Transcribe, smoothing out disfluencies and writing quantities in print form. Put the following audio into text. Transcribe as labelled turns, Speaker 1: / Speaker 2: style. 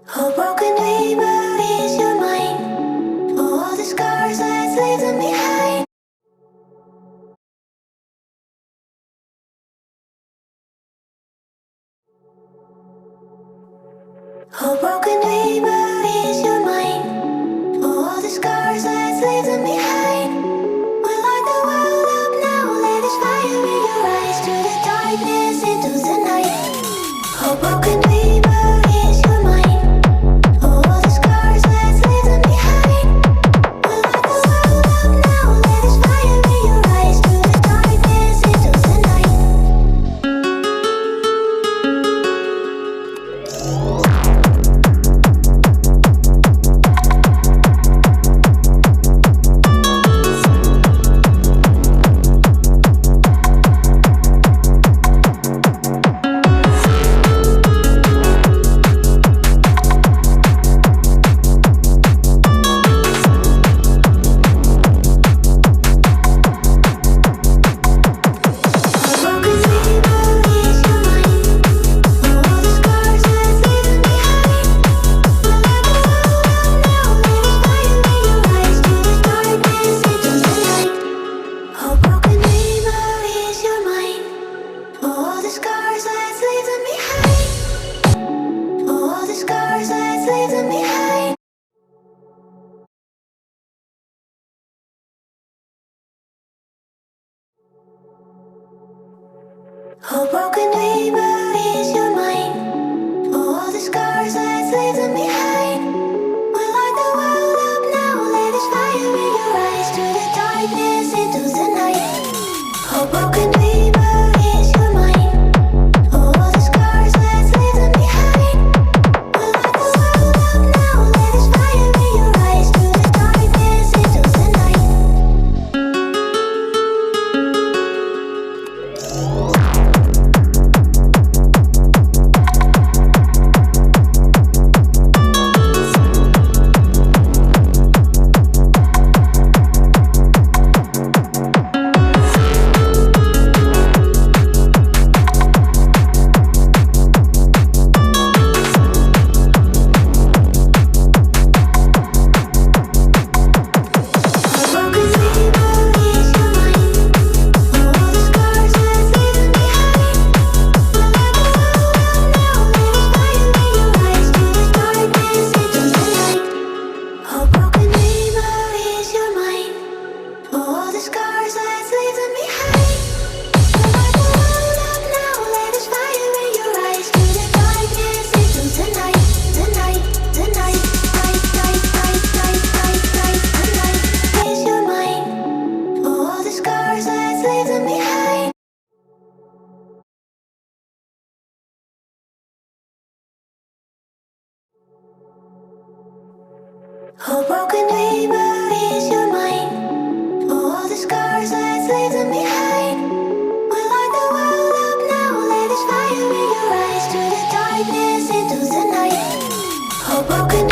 Speaker 1: A broken dreamer is your mind. All the scars, let's leave them behind. A broken dreamer is your mind. All the scars, let's leave them behind. We light the world up now, let us fire in your eyes. Through the darkness into the night. A broken dreamer is your mind. All the scars, let's leave them behind. We light the world up now, let us fire in your eyes. Through the darkness into the night. A broken dreamer is your mind. All the scars, let's leave them behind. We light the world up now, let us fire in your eyes. Through the darkness into the night. A broken dreamer is your mind. All the scars, let's leave them behind. We light the world up now, let us fire in your eyes. Through the darkness into the night. A broken dreamer is your mind. All the scars, let's leave them behind. We light the world up now, let us fire in your eyes. Through the darkness into the night. A broken